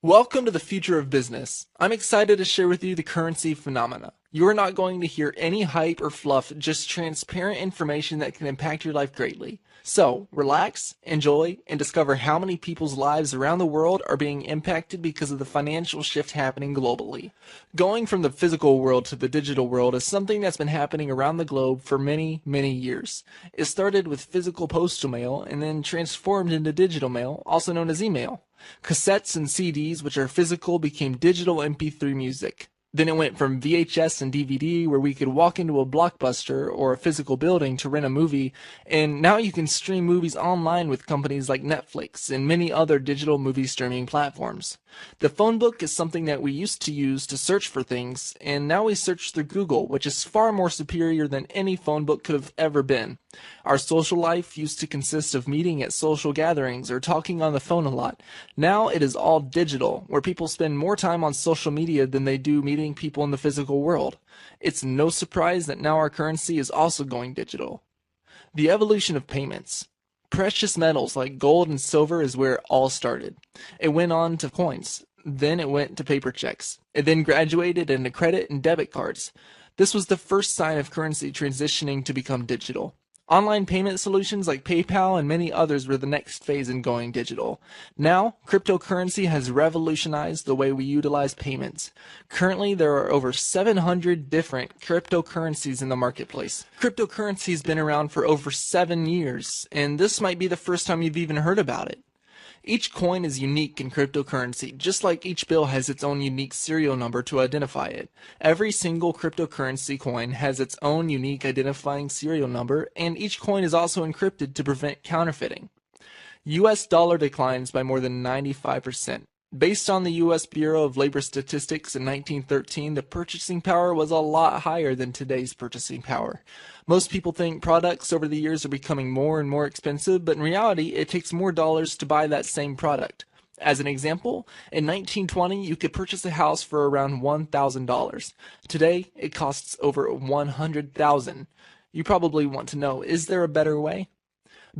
Welcome to the future of business. I'm excited to share with you the currency phenomena. You are not going to hear any hype or fluff, just transparent information that can impact your life greatly. So, relax, enjoy, and discover how many people's lives around the world are being impacted because of the financial shift happening globally. Going from the physical world to the digital world is something that's been happening around the globe for many, many years. It started with physical postal mail and then transformed into digital mail, also known as email. Cassettes and CDs, which are physical, became digital MP3 music. Then it went from VHS and DVD, where we could walk into a Blockbuster or a physical building to rent a movie, and now you can stream movies online with companies like Netflix and many other digital movie streaming platforms. The phone book is something that we used to use to search for things, and now we search through Google, which is far more superior than any phone book could have ever been. Our social life used to consist of meeting at social gatherings or talking on the phone a lot. Now it is all digital, where people spend more time on social media than they do meeting people in the physical world. It's no surprise that now our currency is also going digital. The evolution of payments. Precious metals like gold and silver is where it all started. It went on to coins. Then it went to paper checks. It then graduated into credit and debit cards. This was the first sign of currency transitioning to become digital. Online payment solutions like PayPal and many others were the next phase in going digital. Now, cryptocurrency has revolutionized the way we utilize payments. Currently, there are over 700 different cryptocurrencies in the marketplace. Cryptocurrency has been around for over 7 years, and this might be the first time you've even heard about it. Each coin is unique in cryptocurrency, just like each bill has its own unique serial number to identify it. Every single cryptocurrency coin has its own unique identifying serial number, and each coin is also encrypted to prevent counterfeiting. US dollar declines by more than 95%. Based on the U.S. Bureau of Labor Statistics in 1913, the purchasing power was a lot higher than today's purchasing power. Most people think products over the years are becoming more and more expensive, but in reality, it takes more dollars to buy that same product. As an example, in 1920, you could purchase a house for around $1,000. Today, it costs over $100,000. You probably want to know, is there a better way?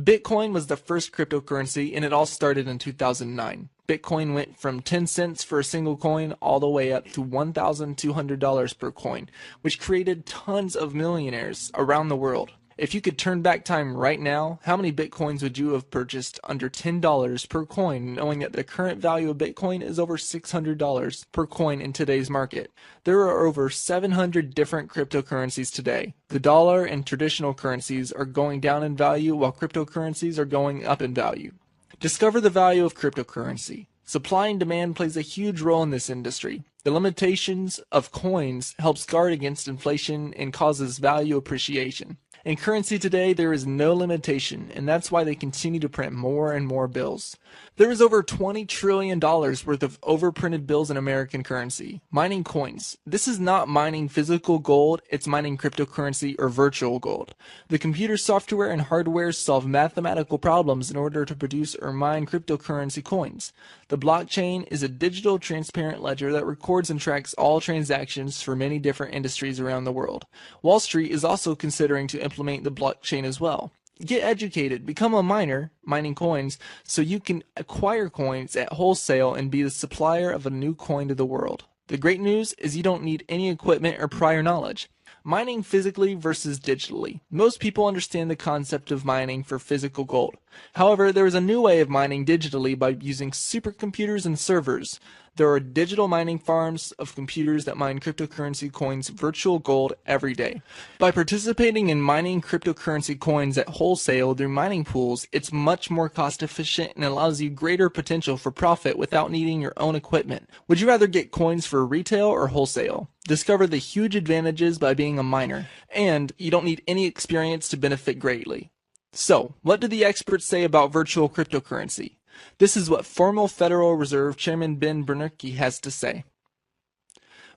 Bitcoin was the first cryptocurrency, and it all started in 2009. Bitcoin went from 10 cents for a single coin all the way up to $1,200 per coin, which created tons of millionaires around the world. If you could turn back time right now, how many Bitcoins would you have purchased under $10 per coin, knowing that the current value of Bitcoin is over $600 per coin in today's market? There are over 700 different cryptocurrencies today. The dollar and traditional currencies are going down in value, while cryptocurrencies are going up in value. Discover the value of cryptocurrency. Supply and demand plays a huge role in this industry. The limitations of coins helps guard against inflation and causes value appreciation. In currency today, there is no limitation, and that's why they continue to print more and more bills. There is over $20 trillion worth of overprinted bills in American currency. Mining coins. This is not mining physical gold, it's mining cryptocurrency or virtual gold. The computer software and hardware solve mathematical problems in order to produce or mine cryptocurrency coins. The blockchain is a digital transparent ledger that records and tracks all transactions for many different industries around the world. Wall Street is also considering to implement the blockchain as well. Get educated, become a miner, mining coins, so you can acquire coins at wholesale and be the supplier of a new coin to the world. The great news is you don't need any equipment or prior knowledge. Mining physically versus digitally. Most people understand the concept of mining for physical gold. However, there is a new way of mining digitally by using supercomputers and servers. There are digital mining farms of computers that mine cryptocurrency coins virtual gold every day. By participating in mining cryptocurrency coins at wholesale through mining pools, it's much more cost efficient and allows you greater potential for profit without needing your own equipment. Would you rather get coins for retail or wholesale? Discover the huge advantages by being a miner, and you don't need any experience to benefit greatly. So, what do the experts say about virtual cryptocurrency? This is what former Federal Reserve Chairman Ben Bernanke has to say.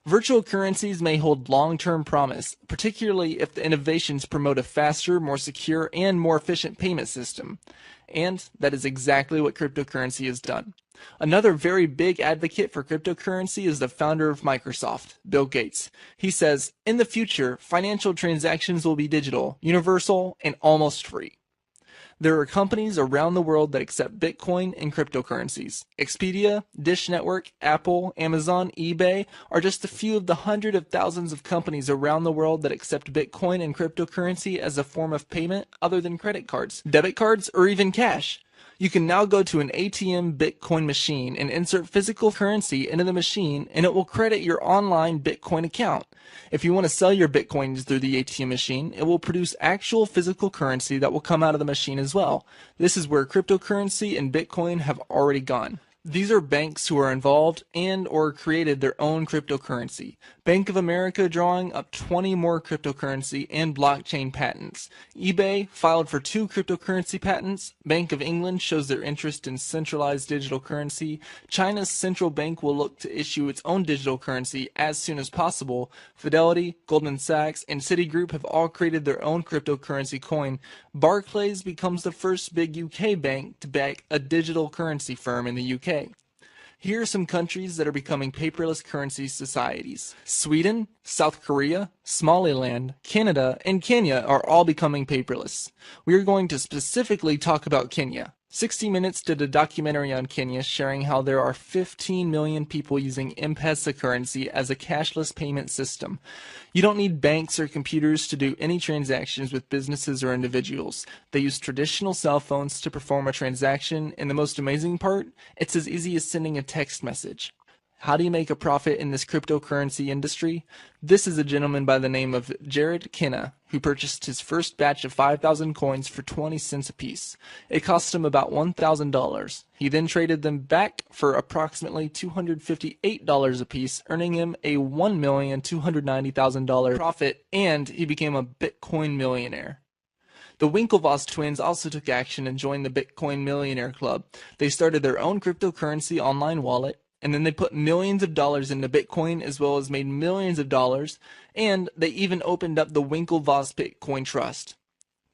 Virtual currencies may hold long-term promise, particularly if the innovations promote a faster, more secure, and more efficient payment system. And that is exactly what cryptocurrency has done. Another very big advocate for cryptocurrency is the founder of Microsoft, Bill Gates. He says, in the future, financial transactions will be digital, universal, and almost free. There are companies around the world that accept Bitcoin and cryptocurrencies. Expedia, Dish Network, Apple, Amazon, eBay are just a few of the hundreds of thousands of companies around the world that accept Bitcoin and cryptocurrency as a form of payment other than credit cards, debit cards, or even cash. You can now go to an ATM Bitcoin machine and insert physical currency into the machine, and it will credit your online Bitcoin account. If you want to sell your Bitcoins through the ATM machine, it will produce actual physical currency that will come out of the machine as well. This is where cryptocurrency and Bitcoin have already gone. These are banks who are involved and or created their own cryptocurrency. Bank of America drawing up 20 more cryptocurrency and blockchain patents. eBay filed for 2 cryptocurrency patents. Bank of England shows their interest in centralized digital currency. China's central bank will look to issue its own digital currency as soon as possible. Fidelity, Goldman Sachs, and Citigroup have all created their own cryptocurrency coin. Barclays becomes the first big UK bank to back a digital currency firm in the UK. Here are some countries that are becoming paperless currency societies. Sweden, South Korea, Somaliland, Canada, and Kenya are all becoming paperless. We are going to specifically talk about Kenya. 60 Minutes did a documentary on Kenya sharing how there are 15 million people using M-Pesa currency as a cashless payment system. You don't need banks or computers to do any transactions with businesses or individuals. They use traditional cell phones to perform a transaction, and the most amazing part, it's as easy as sending a text message. How do you make a profit in this cryptocurrency industry? This is a gentleman by the name of Jared Kenna, who purchased his first batch of 5,000 coins for 20 cents a piece. It cost him about $1,000. He then traded them back for approximately $258 a piece, earning him a $1,290,000 profit, and he became a Bitcoin millionaire. The Winklevoss twins also took action and joined the Bitcoin Millionaire Club. They started their own cryptocurrency online wallet, and then they put millions of dollars into Bitcoin as well as made millions of dollars, and they even opened up the Winklevoss Bitcoin Trust.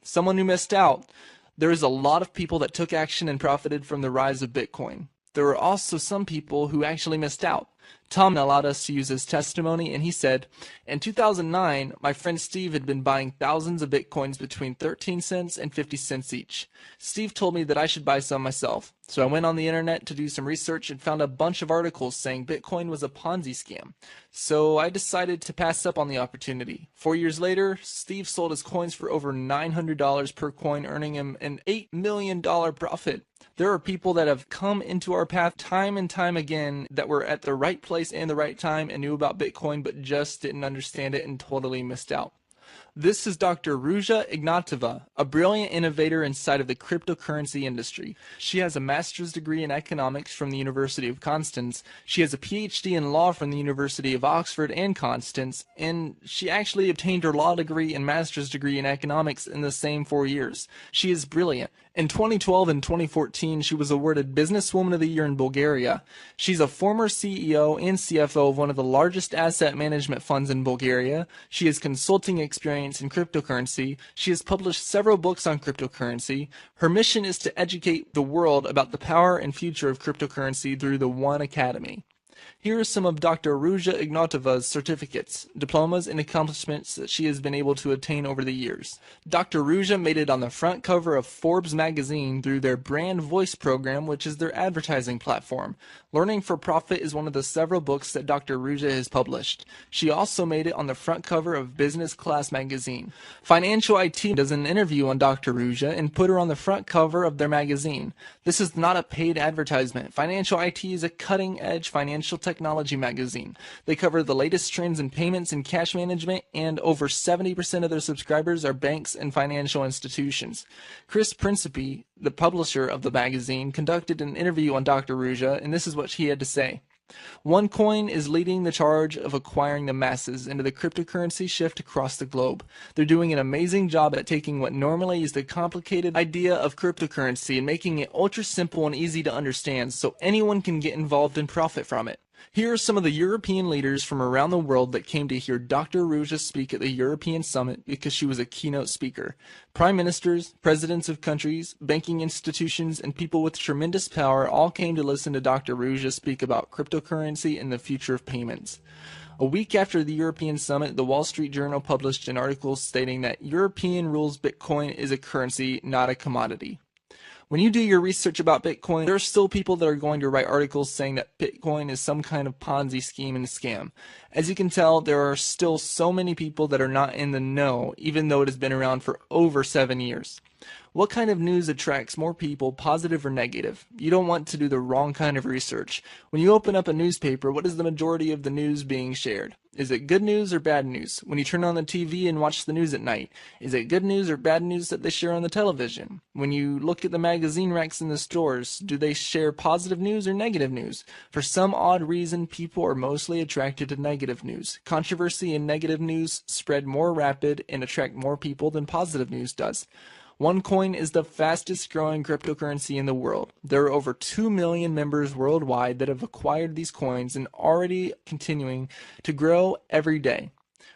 Someone who missed out. There is a lot of people that took action and profited from the rise of Bitcoin. There were also some people who actually missed out. Tom allowed us to use his testimony, and he said, in 2009, my friend Steve had been buying thousands of Bitcoins between 13 cents and 50 cents each. Steve told me that I should buy some myself. So I went on the internet to do some research and found a bunch of articles saying Bitcoin was a Ponzi scam. So I decided to pass up on the opportunity. 4 years later, Steve sold his coins for over $900 per coin, earning him an $8 million profit. There are people that have come into our path time and time again that were at the right place and the right time and knew about Bitcoin but just didn't understand it and totally missed out. This is Dr. Ruja Ignatova, a brilliant innovator inside of the cryptocurrency industry. She has a master's degree in economics from the University of Constance. She has a PhD in law from the University of Oxford and Constance, and she actually obtained her law degree and master's degree in economics in the same 4 years. She is brilliant. In 2012 and 2014, she was awarded Businesswoman of the Year in Bulgaria. She's a former CEO and CFO of one of the largest asset management funds in Bulgaria. She has consulting experience in cryptocurrency. She has published several books on cryptocurrency. Her mission is to educate the world about the power and future of cryptocurrency through the One Academy. Here are some of Dr. Ruja Ignatova's certificates, diplomas, and accomplishments that she has been able to attain over the years. Dr. Ruja made it on the front cover of Forbes magazine through their Brand Voice program, which is their advertising platform. Learning for Profit is one of the several books that Dr. Ruja has published. She also made it on the front cover of Business Class magazine. Financial IT does an interview on Dr. Ruja and put her on the front cover of their magazine. This is not a paid advertisement. Financial IT is a cutting-edge financial technology magazine. They cover the latest trends in payments and cash management, and over 70% of their subscribers are banks and financial institutions. Chris Principe, the publisher of the magazine, conducted an interview on Dr. Ruja, and this is what he had to say. Onecoin is leading the charge of acquiring the masses into the cryptocurrency shift across the globe. They're doing an amazing job at taking what normally is the complicated idea of cryptocurrency and making it ultra simple and easy to understand so anyone can get involved and profit from it. Here are some of the European leaders from around the world that came to hear Dr. Ruja speak at the European Summit because she was a keynote speaker. Prime ministers, presidents of countries, banking institutions, and people with tremendous power all came to listen to Dr. Ruja speak about cryptocurrency and the future of payments. A week after the European summit, the Wall Street Journal published an article stating that European rules Bitcoin is a currency, not a commodity. When you do your research about Bitcoin, there are still people that are going to write articles saying that Bitcoin is some kind of Ponzi scheme and scam. As you can tell, there are still so many people that are not in the know, even though it has been around for over 7 years. What kind of news attracts more people, positive or negative? You don't want to do the wrong kind of research. When you open up a newspaper, what is the majority of the news being shared? Is it good news or bad news? When you turn on the TV and watch the news at night, is it good news or bad news that they share on the television? When you look at the magazine racks in the stores, do they share positive news or negative news? For some odd reason, people are mostly attracted to negative news. Controversy and negative news spread more rapid and attract more people than positive news does. Onecoin is the fastest growing cryptocurrency in the world. There are over 2 million members worldwide that have acquired these coins and already continuing to grow every day.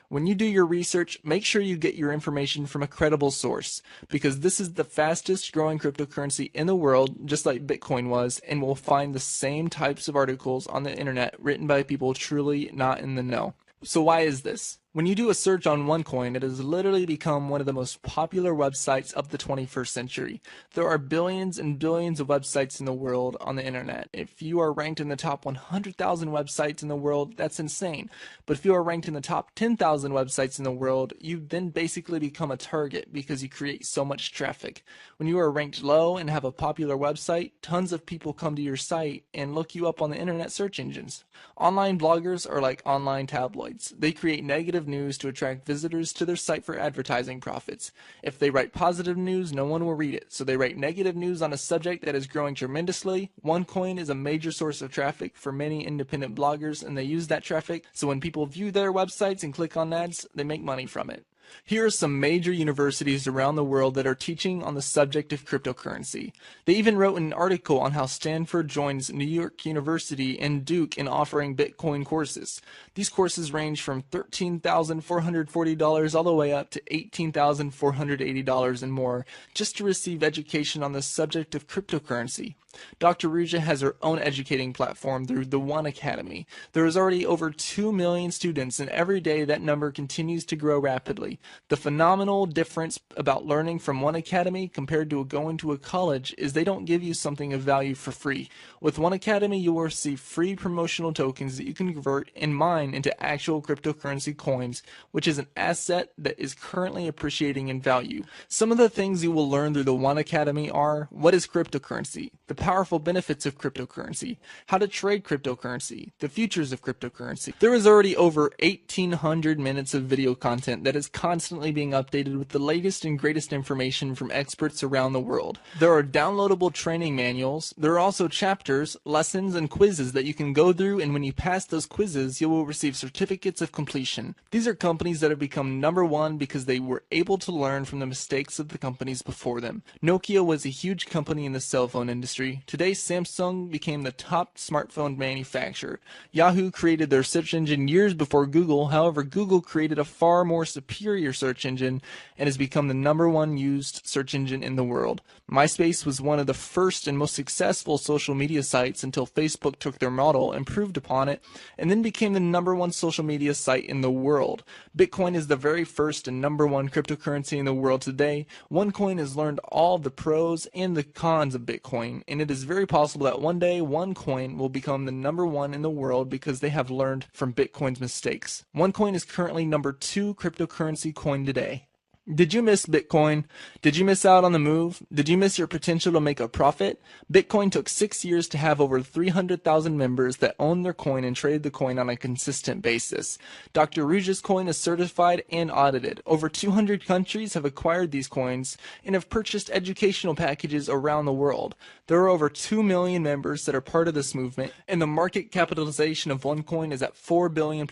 When you do your research, make sure you get your information from a credible source, because this is the fastest growing cryptocurrency in the world, just like Bitcoin was, and we'll find the same types of articles on the internet written by people truly not in the know. So why is this? When you do a search on OneCoin, it has literally become one of the most popular websites of the 21st century. There are billions and billions of websites in the world on the internet. If you are ranked in the top 100,000 websites in the world, that's insane. But if you are ranked in the top 10,000 websites in the world, you then basically become a target because you create so much traffic. When you are ranked low and have a popular website, tons of people come to your site and look you up on the internet search engines. Online bloggers are like online tabloids. They create negative news to attract visitors to their site for advertising profits. If they write positive news, no one will read it, so they write negative news on a subject that is growing tremendously. OneCoin is a major source of traffic for many independent bloggers, and they use that traffic, so when people view their websites and click on ads, they make money from it. Here are some major universities around the world that are teaching on the subject of cryptocurrency. They even wrote an article on how Stanford joins New York University and Duke in offering Bitcoin courses. These courses range from $13,440 all the way up to $18,480 and more, just to receive education on the subject of cryptocurrency. Dr. Ruja has her own educating platform through the One Academy. There is already over 2 million students, and every day that number continues to grow rapidly. The phenomenal difference about learning from One Academy compared to going to a college is they don't give you something of value for free. With One Academy, you will receive free promotional tokens that you can convert and mine into actual cryptocurrency coins, which is an asset that is currently appreciating in value. Some of the things you will learn through the One Academy are: what is cryptocurrency? The powerful benefits of cryptocurrency, how to trade cryptocurrency, the futures of cryptocurrency. There is already over 1,800 minutes of video content that is constantly being updated with the latest and greatest information from experts around the world. There are downloadable training manuals. There are also chapters, lessons, and quizzes that you can go through, and when you pass those quizzes, you will receive certificates of completion. These are companies that have become #1 because they were able to learn from the mistakes of the companies before them. Nokia was a huge company in the cell phone industry. Today, Samsung became the top smartphone manufacturer. Yahoo created their search engine years before Google. However, Google created a far more superior search engine and has become the #1 used search engine in the world. MySpace was one of the first and most successful social media sites until Facebook took their model, improved upon it, and then became the #1 social media site in the world. Bitcoin is the very first and #1 cryptocurrency in the world today. OneCoin has learned all the pros and the cons of Bitcoin, and it is very possible that one day OneCoin will become the #1 in the world because they have learned from Bitcoin's mistakes. OneCoin is currently #2 cryptocurrency coin today. Did you miss Bitcoin? Did you miss out on the move? Did you miss your potential to make a profit? Bitcoin took 6 years to have over 300,000 members that own their coin and trade the coin on a consistent basis. Dr. Ruja's coin is certified and audited. Over 200 countries have acquired these coins and have purchased educational packages around the world. There are over 2 million members that are part of this movement, and the market capitalization of OneCoin is at $4 billion+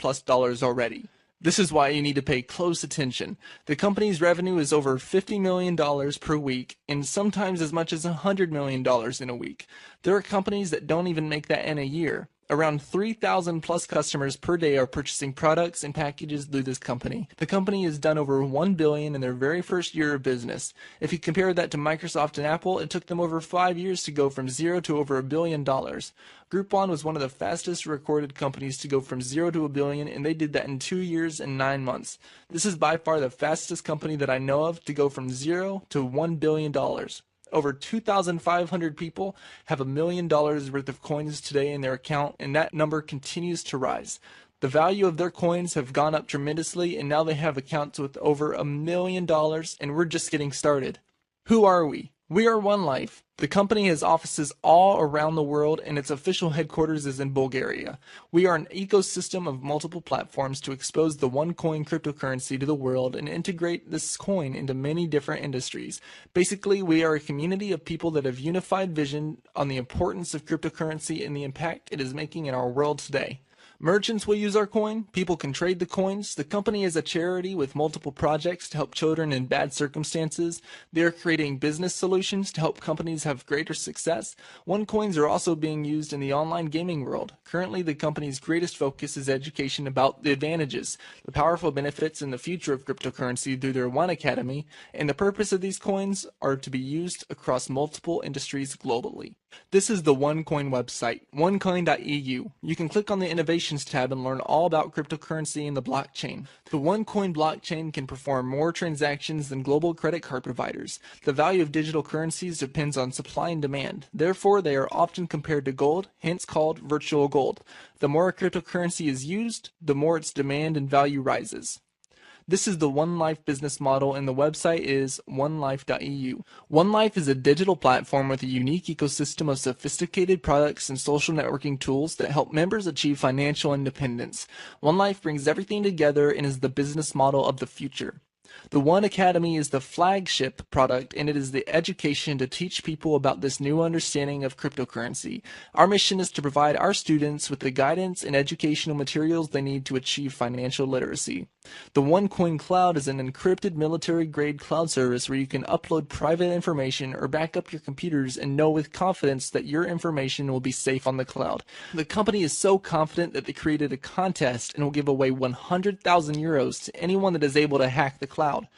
already. This is why you need to pay close attention. The company's revenue is over $50 million per week, and sometimes as much as $100 million in a week. There are companies that don't even make that in a year. Around 3,000 plus customers per day are purchasing products and packages through this company. The company has done over $1 billion in their very first year of business. If you compare that to Microsoft and Apple, it took them over 5 years to go from zero to over $1 billion. Groupon was one of the fastest recorded companies to go from zero to $1 billion, and they did that in 2 years and 9 months. This is by far the fastest company that I know of to go from zero to $1 billion. Over 2,500 people have $1 million worth of coins today in their account, and that number continues to rise. The value of their coins have gone up tremendously, and now they have accounts with over $1 million, and we're just getting started. Who are we? We are OneLife. The company has offices all around the world, and its official headquarters is in Bulgaria. We are an ecosystem of multiple platforms to expose the Onecoin cryptocurrency to the world and integrate this coin into many different industries. Basically, we are a community of people that have unified vision on the importance of cryptocurrency and the impact it is making in our world today. Merchants will use our coin. People can trade the coins. The company is a charity with multiple projects to help children in bad circumstances. They are creating business solutions to help companies have greater success. OneCoins are also being used in the online gaming world. Currently, the company's greatest focus is education about the advantages, the powerful benefits, and the future of cryptocurrency through their One Academy, and the purpose of these coins are to be used across multiple industries globally. This is the OneCoin website, onecoin.eu. You can click on the Innovations tab and learn all about cryptocurrency and the blockchain. The OneCoin blockchain can perform more transactions than global credit card providers. The value of digital currencies depends on supply and demand. Therefore, they are often compared to gold, hence called virtual gold. The more a cryptocurrency is used, the more its demand and value rises. This is the OneLife business model, and the website is onelife.eu. OneLife is a digital platform with a unique ecosystem of sophisticated products and social networking tools that help members achieve financial independence. OneLife brings everything together and is the business model of the future. The One Academy is the flagship product, and it is the education to teach people about this new understanding of cryptocurrency. Our mission is to provide our students with the guidance and educational materials they need to achieve financial literacy. The OneCoin Cloud is an encrypted military-grade cloud service where you can upload private information or back up your computers and know with confidence that your information will be safe on the cloud. The company is so confident that they created a contest and will give away 100,000 euros to anyone that is able to hack the cloud.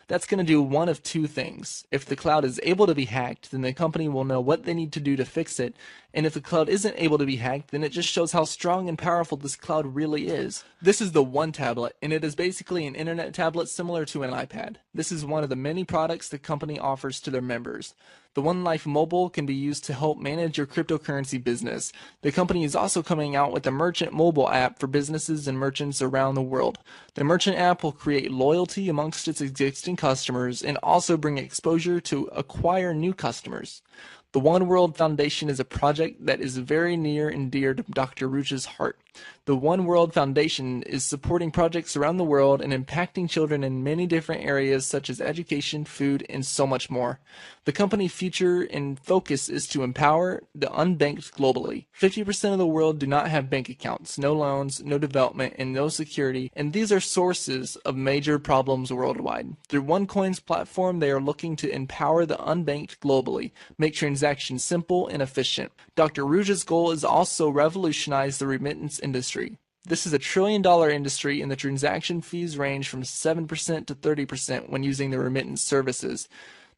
That's going to do one of two things. If the cloud is able to be hacked, then the company will know what they need to do to fix it. And if the cloud isn't able to be hacked, then it just shows how strong and powerful this cloud really is. This is the One tablet, and it is basically an internet tablet similar to an iPad. This is one of the many products the company offers to their members. The OneLife Mobile can be used to help manage your cryptocurrency business. The company is also coming out with a merchant mobile app for businesses and merchants around the world. The merchant app will create loyalty amongst its existing customers and also bring exposure to acquire new customers. The One World Foundation is a project that is very near and dear to Dr. Rouge's heart. The One World Foundation is supporting projects around the world and impacting children in many different areas such as education, food, and so much more. The company's future and focus is to empower the unbanked globally. 50% of the world do not have bank accounts, no loans, no development, and no security, and these are sources of major problems worldwide. Through OneCoin's platform, they are looking to empower the unbanked globally, make transactions simple and efficient. Dr. Rouge's goal is also revolutionize the remittance industry. This is a $1 trillion industry, and the transaction fees range from 7% to 30% when using the remittance services.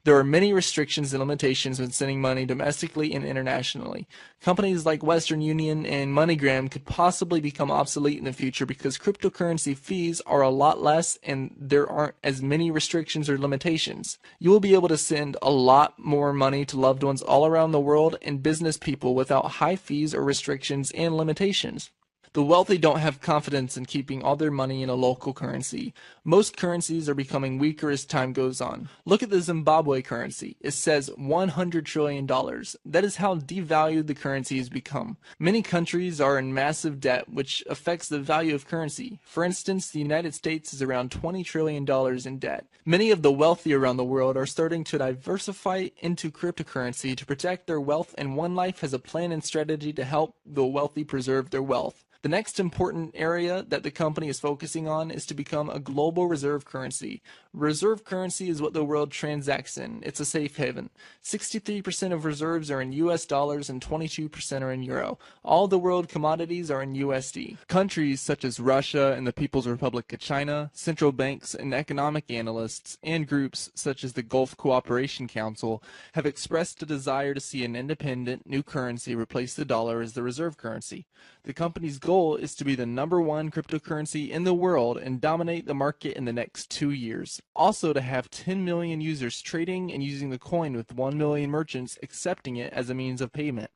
There are many restrictions and limitations when sending money domestically and internationally. Companies like Western Union and MoneyGram could possibly become obsolete in the future because cryptocurrency fees are a lot less and there aren't as many restrictions or limitations. You will be able to send a lot more money to loved ones all around the world and business people without high fees or restrictions and limitations. The wealthy don't have confidence in keeping all their money in a local currency. Most currencies are becoming weaker as time goes on. Look at the Zimbabwe currency. It says $100 trillion. That is how devalued the currency has become. Many countries are in massive debt, which affects the value of currency. For instance, the United States is around $20 trillion in debt. Many of the wealthy around the world are starting to diversify into cryptocurrency to protect their wealth, and OneLife has a plan and strategy to help the wealthy preserve their wealth. The next important area that the company is focusing on is to become a global reserve currency. Reserve currency is what the world transacts in. It's a safe haven. 63% of reserves are in US dollars and 22% are in euro. All the world commodities are in USD. Countries such as Russia and the People's Republic of China, central banks and economic analysts, and groups such as the Gulf Cooperation Council have expressed a desire to see an independent new currency replace the dollar as the reserve currency. The company's goal is to be the #1 cryptocurrency in the world and dominate the market in the next 2 years. Also to have 10 million users trading and using the coin with 1 million merchants accepting it as a means of payment.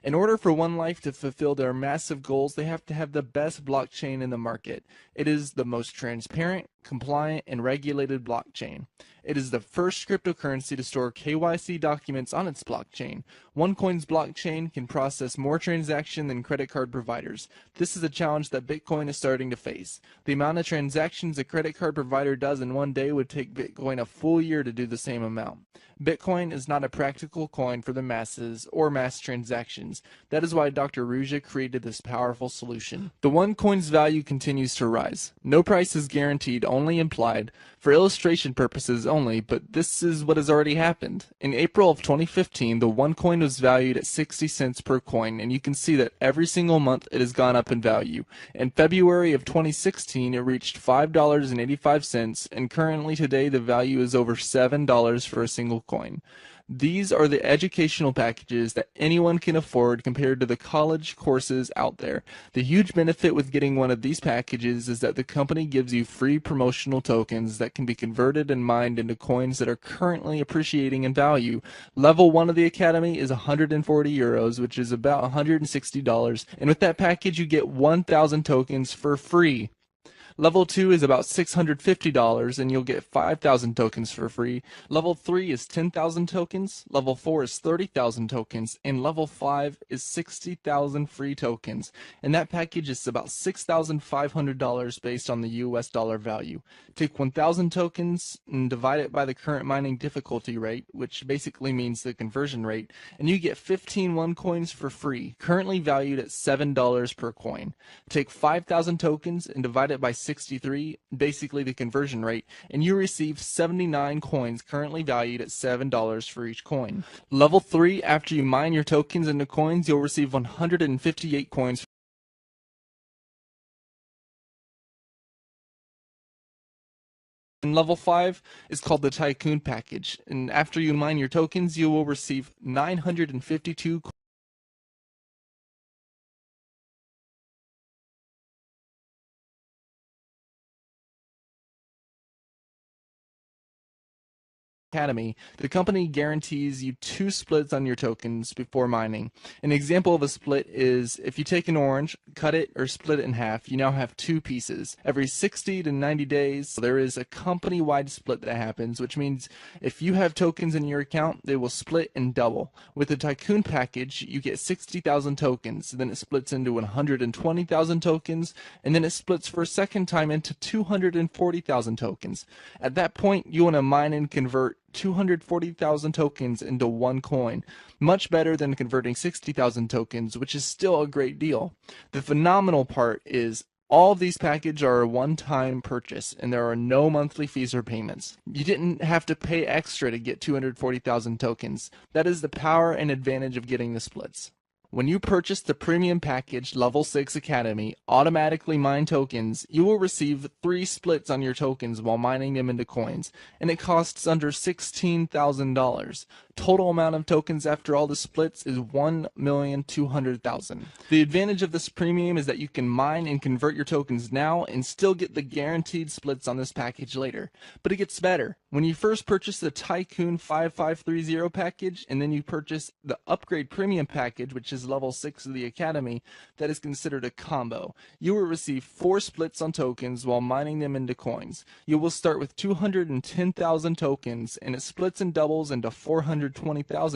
In order for OneLife to fulfill their massive goals, they have to have the best blockchain in the market. It is the most transparent, compliant, and regulated blockchain. It is the first cryptocurrency to store KYC documents on its blockchain. OneCoin's blockchain can process more transactions than credit card providers. This is a challenge that Bitcoin is starting to face. The amount of transactions a credit card provider does in one day would take Bitcoin a full year to do the same amount. Bitcoin is not a practical coin for the masses or mass transactions. That is why Dr. Ruja created this powerful solution. The OneCoin's value continues to rise. No price is guaranteed, only implied, for illustration purposes only, but this is what has already happened. In April of 2015, the OneCoin was valued at 60 cents per coin, and you can see that every single month it has gone up in value. In February of 2016, it reached $5.85, and currently today the value is over $7 for a single coin. These are the educational packages that anyone can afford compared to the college courses out there. The huge benefit with getting one of these packages is that the company gives you free promotional tokens that can be converted and mined into coins that are currently appreciating in value. Level 1 of the Academy is 140 euros, which is about $160, and with that package you get 1,000 tokens for free. Level 2 is about $650 and you'll get 5,000 tokens for free. Level 3 is 10,000 tokens, Level 4 is 30,000 tokens, and Level 5 is 60,000 free tokens. And that package is about $6,500 based on the US dollar value. Take 1,000 tokens and divide it by the current mining difficulty rate, which basically means the conversion rate, and you get 15 OneCoins for free, currently valued at $7 per coin. Take 5,000 tokens and divide it by 63, basically the conversion rate, and you receive 79 coins currently valued at $7 for each coin. Level 3, after you mine your tokens into coins, you'll receive 158 coins. And level 5 is called the Tycoon package, and after you mine your tokens, you will receive 952 Academy. The company guarantees you 2 splits on your tokens before mining. An example of a split is if you take an orange, cut it or split it in half, you now have 2 pieces. Every 60 to 90 days, there is a company-wide split that happens, which means if you have tokens in your account, they will split and double. With the Tycoon package, you get 60,000 tokens, then it splits into 120,000 tokens, and then it splits for a second time into 240,000 tokens. At that point, you want to mine and convert 240,000 tokens into one coin. Much better than converting 60,000 tokens, which is still a great deal. The phenomenal part is all of these packages are a one-time purchase, and there are no monthly fees or payments. You didn't have to pay extra to get 240,000 tokens. That is the power and advantage of getting the splits. When you purchase the premium package Level 6 Academy, automatically mine tokens, you will receive 3 splits on your tokens while mining them into coins, and it costs under $16,000. Total amount of tokens after all the splits is 1,200,000. The advantage of this premium is that you can mine and convert your tokens now and still get the guaranteed splits on this package later. But it gets better. When you first purchase the Tycoon 5530 package and then you purchase the Upgrade Premium package, which is Level 6 of the Academy, that is considered a combo. You will receive 4 splits on tokens while mining them into coins. You will start with 210,000 tokens and it splits and doubles into 420,000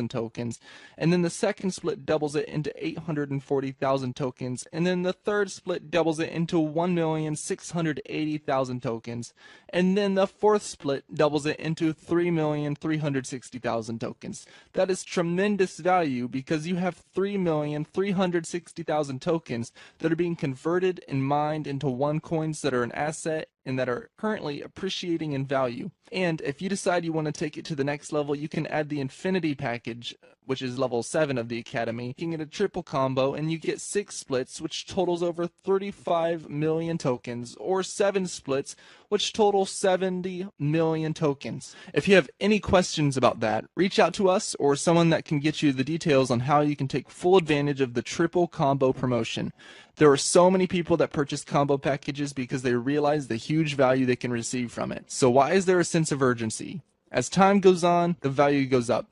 tokens, and then the second split doubles it into 840,000 tokens, and then the third split doubles it into 1,680,000 tokens, and then the fourth split doubles it into 3,360,000 tokens. That is tremendous value because you have 3,000,000 6,360,000 tokens that are being converted and mined into OneCoins that are an asset and that are currently appreciating in value. And if you decide you want to take it to the next level, you can add the Infinity package, which is level 7 of the Academy, making it a triple combo, and you get 6 splits, which totals over 35 million tokens, or 7 splits, which total 70 million tokens. If you have any questions about that, reach out to us or someone that can get you the details on how you can take full advantage of the triple combo promotion. There are so many people that purchase combo packages because they realize the huge value they can receive from it. So why is there a sense of urgency? As time goes on, the value goes up,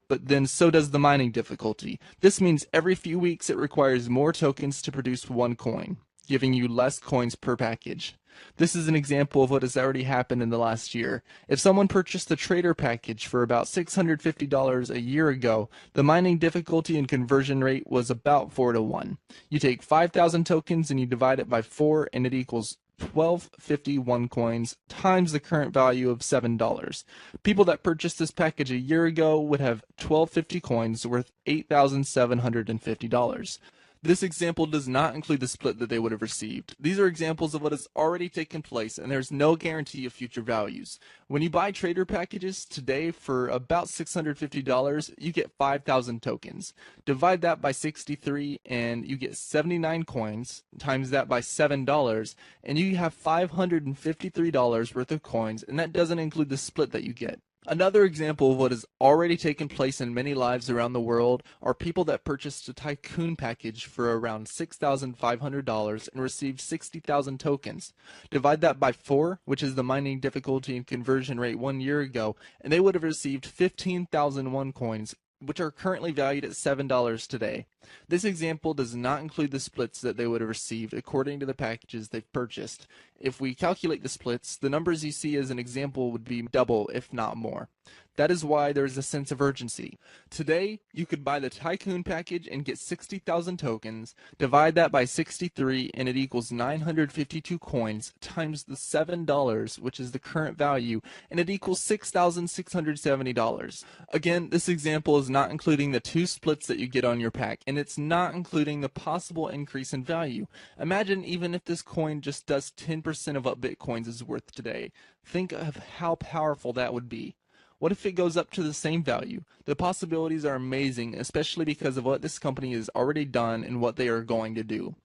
but then so does the mining difficulty. This means every few weeks it requires more tokens to produce one coin, giving you less coins per package. This is an example of what has already happened in the last year. If someone purchased the trader package for about $650 a year ago, the mining difficulty and conversion rate was about 4 to 1. You take 5,000 tokens and you divide it by 4 and it equals 1250 OneCoins times the current value of $7. People that purchased this package a year ago would have 1250 coins worth $8,750. This example does not include the split that they would have received. These are examples of what has already taken place, and there's no guarantee of future values. When you buy trader packages today for about $650, you get 5,000 tokens. Divide that by 63 and you get 79 coins, times that by $7, and you have $553 worth of coins, and that doesn't include the split that you get. Another example of what has already taken place in many lives around the world are people that purchased a Tycoon package for around $6,500 and received 60,000 tokens. Divide that by 4, which is the mining difficulty and conversion rate 1 year ago, and they would have received 15,000 OneCoins, which are currently valued at $7 today. This example does not include the splits that they would have received according to the packages they've purchased. If we calculate the splits, the numbers you see as an example would be double, if not more. That is why there is a sense of urgency. Today, you could buy the Tycoon package and get 60,000 tokens, divide that by 63, and it equals 952 coins times the $7, which is the current value, and it equals $6,670. Again, this example is not including the 2 splits that you get on your pack, and it's not including the possible increase in value. Imagine even if this coin just does 10% of what Bitcoins is worth today. Think of how powerful that would be. What if it goes up to the same value? The possibilities are amazing, especially because of what this company has already done and what they are going to do.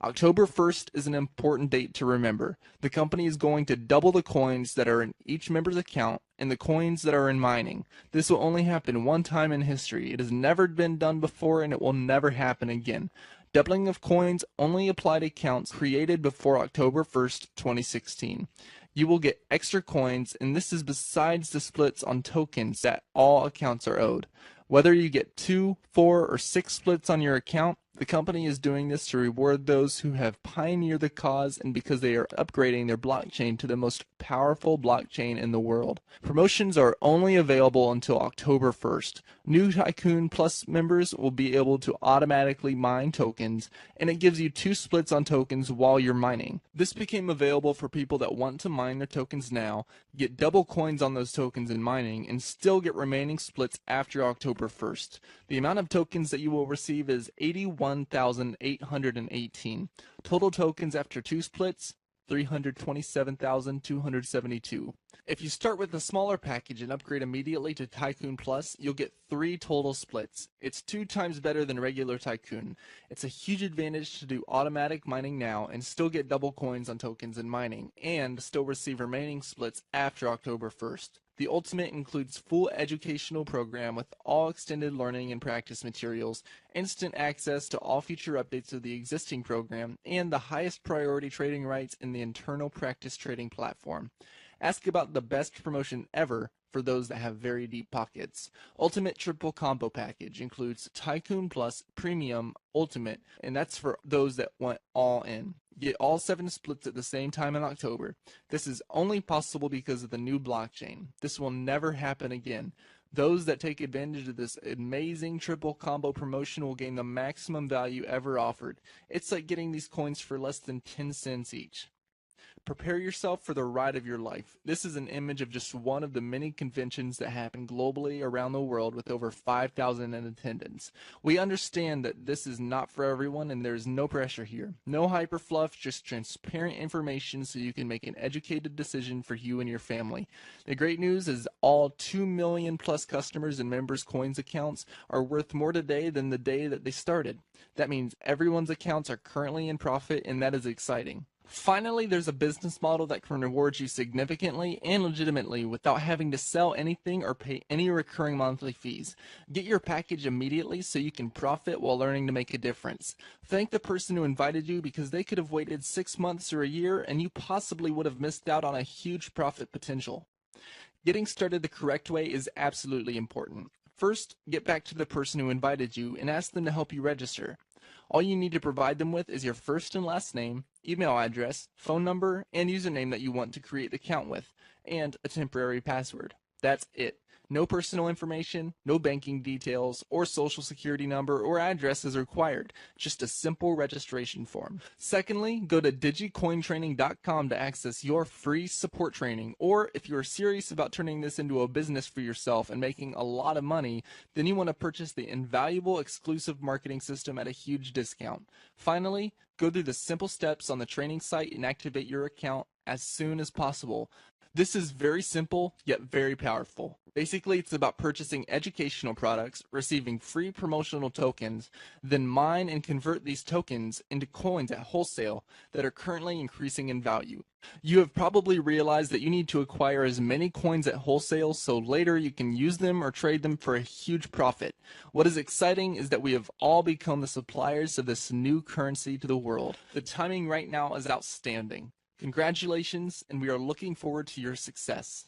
October 1st is an important date to remember. The company is going to double the coins that are in each member's account and the coins that are in mining. This will only happen one time in history. It has never been done before and it will never happen again. Doubling of coins only apply to accounts created before October 1st, 2016. You will get extra coins, and this is besides the splits on tokens that all accounts are owed. Whether you get 2, 4, or 6 splits on your account, the company is doing this to reward those who have pioneered the cause and because they are upgrading their blockchain to the most powerful blockchain in the world. Promotions are only available until October 1st. New Tycoon Plus members will be able to automatically mine tokens, and it gives you 2 splits on tokens while you're mining. This became available for people that want to mine their tokens now, get double coins on those tokens in mining, and still get remaining splits after October 1st. The amount of tokens that you will receive is 81,818. Total tokens after 2 splits, 327,272. If you start with the smaller package and upgrade immediately to Tycoon Plus, you'll get 3 total splits. It's 2 times better than regular Tycoon. It's a huge advantage to do automatic mining now and still get double coins on tokens in mining, and still receive remaining splits after October 1st. The Ultimate includes full educational program with all extended learning and practice materials, instant access to all future updates of the existing program, and the highest priority trading rights in the internal practice trading platform. Ask about the best promotion ever for those that have very deep pockets. Ultimate Triple Combo Package includes Tycoon Plus, Premium, Ultimate, and that's for those that want all in. Get all 7 splits at the same time in October. This is only possible because of the new blockchain. This will never happen again. Those that take advantage of this amazing triple combo promotion will gain the maximum value ever offered. It's like getting these coins for less than 10 cents each. Prepare yourself for the ride of your life. This is an image of just one of the many conventions that happen globally around the world with over 5,000 in attendance. We understand that this is not for everyone and there is no pressure here. No hyperfluff, just transparent information so you can make an educated decision for you and your family. The great news is all 2 million plus customers and members' coins accounts are worth more today than the day that they started. That means everyone's accounts are currently in profit, and that is exciting. Finally, there's a business model that can reward you significantly and legitimately without having to sell anything or pay any recurring monthly fees. Get your package immediately so you can profit while learning to make a difference. Thank the person who invited you because they could have waited 6 months or a year and you possibly would have missed out on a huge profit potential. Getting started the correct way is absolutely important. First, get back to the person who invited you and ask them to help you register. All you need to provide them with is your first and last name, email address, phone number, and username that you want to create the account with, and a temporary password. That's it. No personal information, no banking details, or social security number or address is required. Just a simple registration form. Secondly, go to digicointraining.com to access your free support training. Or if you are serious about turning this into a business for yourself and making a lot of money, then you want to purchase the invaluable exclusive marketing system at a huge discount. Finally, go through the simple steps on the training site and activate your account as soon as possible. This is very simple, yet very powerful. Basically, it's about purchasing educational products, receiving free promotional tokens, then mine and convert these tokens into coins at wholesale that are currently increasing in value. You have probably realized that you need to acquire as many coins at wholesale so later you can use them or trade them for a huge profit. What is exciting is that we have all become the suppliers of this new currency to the world. The timing right now is outstanding. Congratulations, and we are looking forward to your success.